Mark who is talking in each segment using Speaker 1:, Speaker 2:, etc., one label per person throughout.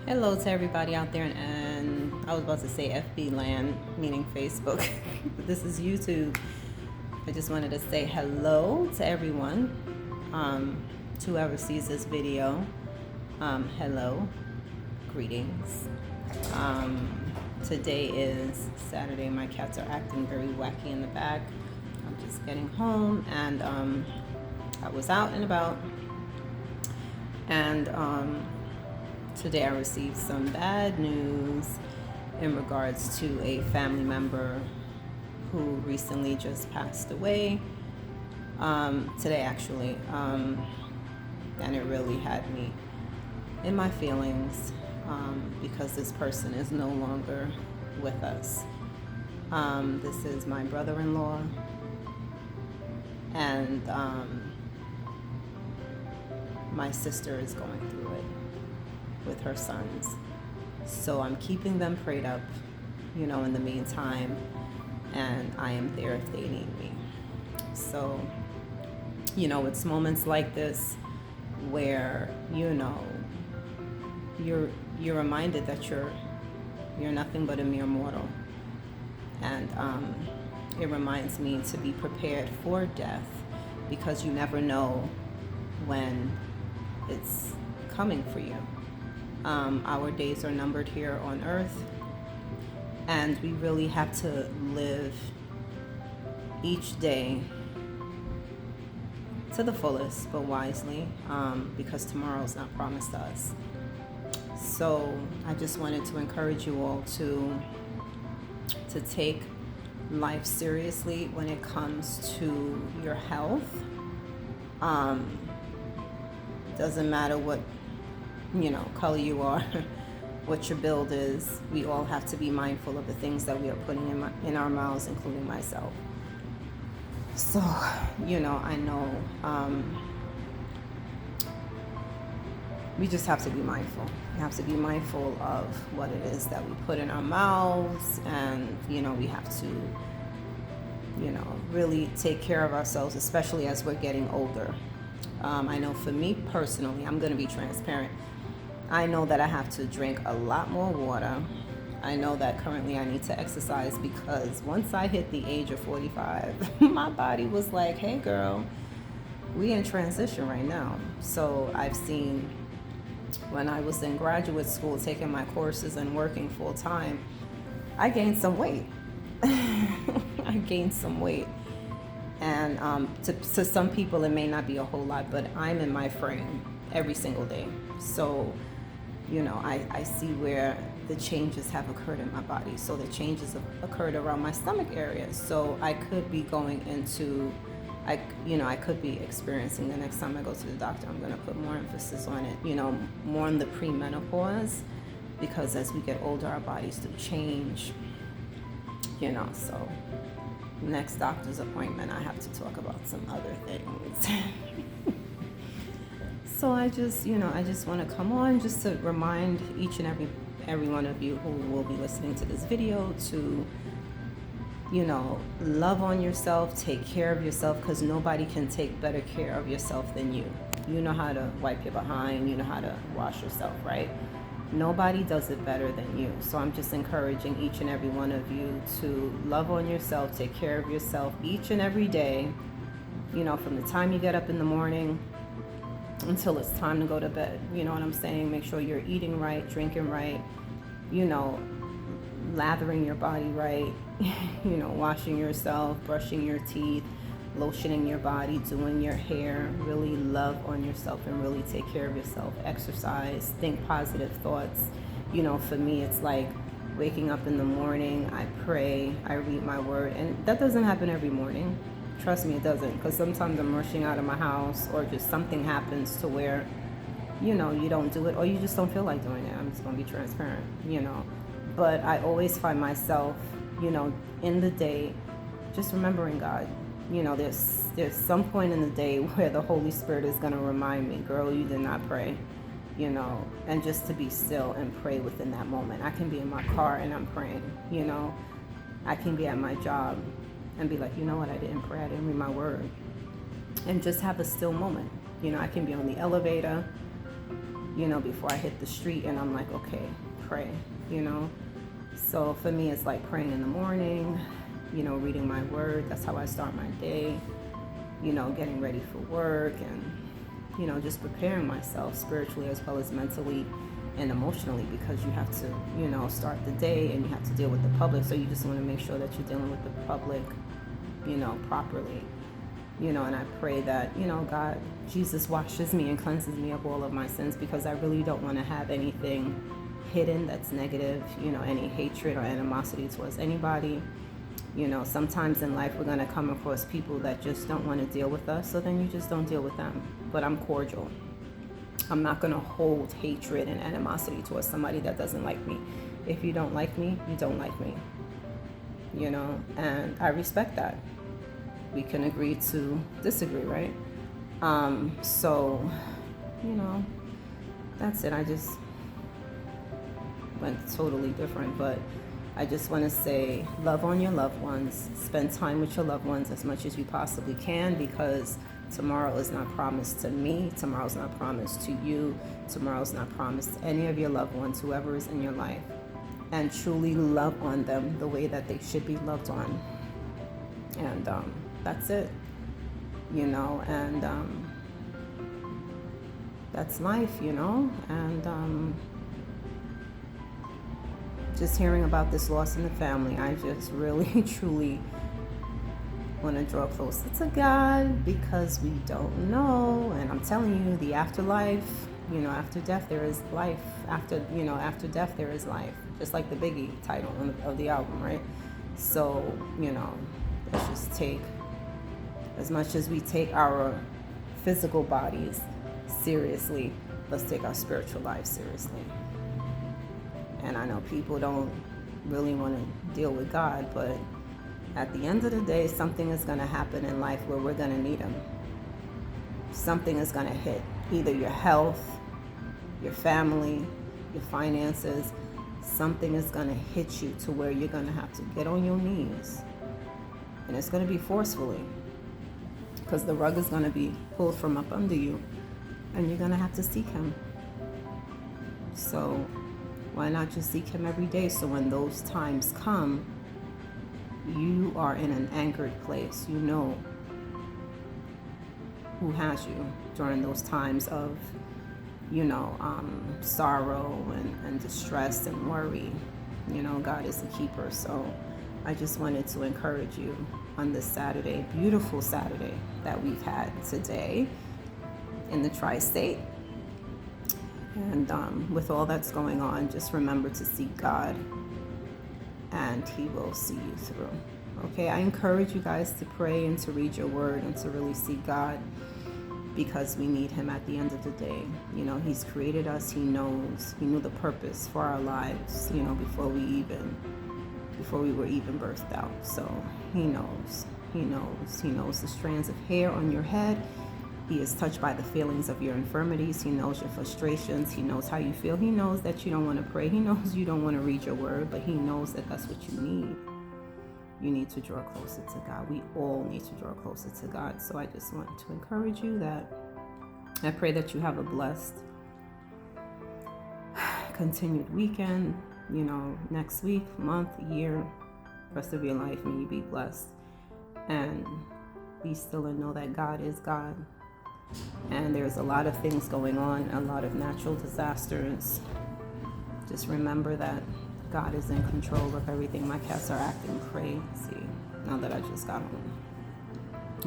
Speaker 1: Hello to everybody out there, and I was about to say FB land, meaning Facebook, but this is YouTube. I just wanted to say hello to everyone, to whoever sees this video. Hello, greetings. Today is Saturday. My cats are acting very wacky in the back. I'm just getting home, and I was out and about, and today I received some bad news in regards to a family member who recently just passed away. Today actually, and it really had me in my feelings, because this person is no longer with us. This is my brother-in-law, and my sister is going through it with her sons. So I'm keeping them prayed up, in the meantime, and I am there if they need me. So, it's moments like this where, you're reminded that you're nothing but a mere mortal. And it reminds me to be prepared for death, because you never know when it's coming for you. Our days are numbered here on earth, and we really have to live each day to the fullest, but wisely, because tomorrow's not promised to us. So I just wanted to encourage you all to take life seriously when it comes to your health. Doesn't matter what color you are, what your build is. We all have to be mindful of the things that we are putting in our mouths, including myself. So, I know we just have to be mindful. We have to be mindful of what it is that we put in our mouths, and, we have to, really take care of ourselves, especially as we're getting older. I know for me personally, I'm going to be transparent. I know that I have to drink a lot more water. I know that currently I need to exercise, because once I hit the age of 45, my body was like, hey girl, we in transition right now. So I've seen, when I was in graduate school taking my courses and working full time, I gained some weight. I gained some weight. And to some people it may not be a whole lot, but I'm in my frame every single day. So I see where the changes have occurred in my body. So the changes have occurred around my stomach area. So I could be going into, I could be experiencing, the next time I go to the doctor, I'm going to put more emphasis on it, more on the premenopause, because as we get older, our bodies do change, so next doctor's appointment, I have to talk about some other things. So I just want to come on just to remind each and every one of you who will be listening to this video to, love on yourself, take care of yourself, because nobody can take better care of yourself than you. You know how to wipe your behind, you know how to wash yourself, right? Nobody does it better than you. So I'm just encouraging each and every one of you to love on yourself, take care of yourself each and every day, from the time you get up in the morning until it's time to go to bed. You know what I'm saying? Make sure you're eating right, drinking right, lathering your body right, washing yourself, brushing your teeth, lotioning your body, doing your hair. Really love on yourself and really take care of yourself. Exercise, think positive thoughts. For me, it's like waking up in the morning, I pray, I read my word, and that doesn't happen every morning. Trust me, it doesn't, because sometimes I'm rushing out of my house, or just something happens to where, you don't do it, or you just don't feel like doing it. I'm just going to be transparent, But I always find myself, in the day, just remembering God. There's some point in the day where the Holy Spirit is going to remind me, girl, you did not pray, and just to be still and pray within that moment. I can be in my car and I'm praying, I can be at my job and be like, you know what, I didn't pray, I didn't read my word, and just have a still moment. I can be on the elevator, before I hit the street, and I'm like, okay, pray, you know. So for me, it's like praying in the morning, reading my word. That's how I start my day, getting ready for work, and, just preparing myself spiritually as well as mentally and emotionally, because you have to, start the day and you have to deal with the public. So you just want to make sure that you're dealing with the public, properly, and I pray that, God, Jesus washes me and cleanses me of all of my sins, because I really don't want to have anything hidden that's negative, any hatred or animosity towards anybody. Sometimes in life we're going to come across people that just don't want to deal with us, so then you just don't deal with them. But I'm cordial. I'm not going to hold hatred and animosity towards somebody that doesn't like me. If you don't like me, you don't like me, and I respect that. We can agree to disagree, right? So, that's it. I just went totally different, but I just want to say, love on your loved ones. Spend time with your loved ones as much as you possibly can, because tomorrow is not promised to me. Tomorrow's not promised to you. Tomorrow's not promised to any of your loved ones, whoever is in your life. And truly love on them the way that they should be loved on. And that's it, and that's life, and just hearing about this loss in the family, I just really, truly want to draw closer to God, because we don't know. And I'm telling you, the afterlife, after death there is life. After death there is life. Just like the Biggie title of the album, right? So, let's just take, as much as we take our physical bodies seriously, let's take our spiritual lives seriously. And I know people don't really want to deal with God, but at the end of the day, something is going to happen in life where we're going to need Him. Something is going to hit, either your health, your family, your finances. Something is going to hit you to where you're going to have to get on your knees. And it's going to be forcefully, because the rug is going to be pulled from up under you, and you're going to have to seek Him. So why not just seek Him every day, so when those times come, you are in an anchored place. You know who has you during those times of, sorrow and distress and worry. God is the keeper. So I just wanted to encourage you on this Saturday, beautiful Saturday that we've had today in the tri-state. And with all that's going on, just remember to seek God, and He will see you through. Okay, I encourage you guys to pray and to read your word and to really seek God, because we need Him at the end of the day. He's created us. He knew the purpose for our lives, before we were even birthed out. So He knows the strands of hair on your head. He is touched by the feelings of your infirmities. He knows your frustrations. He knows how you feel. He knows that you don't want to pray. He knows you don't want to read your word, but He knows that that's what you need. You need to draw closer to God. We all need to draw closer to God. So I just want to encourage you that I pray that you have a blessed continued weekend, next week, month, year, rest of your life. May you be blessed and be still and know that God is God. And there's a lot of things going on, a lot of natural disasters. Just remember that God is in control of everything. My cats are acting crazy now that I just got home.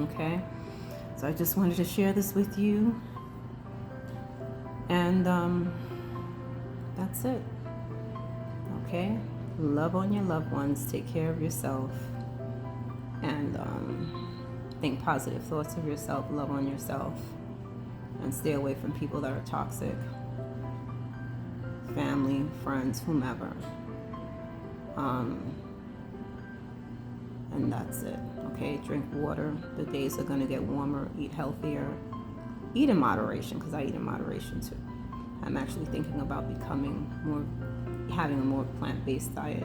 Speaker 1: Okay? So I just wanted to share this with you. And that's it. Okay? Love on your loved ones. Take care of yourself. And think positive thoughts of yourself. Love on yourself. And stay away from people that are toxic. Family, friends, whomever. And that's it. Okay? Drink water. The days are going to get warmer. Eat healthier. Eat in moderation, because I eat in moderation too. I'm actually thinking about having a more plant-based diet.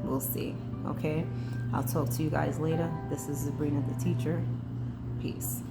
Speaker 1: We'll see. Okay? I'll talk to you guys later. This is Sabrina the teacher. Peace.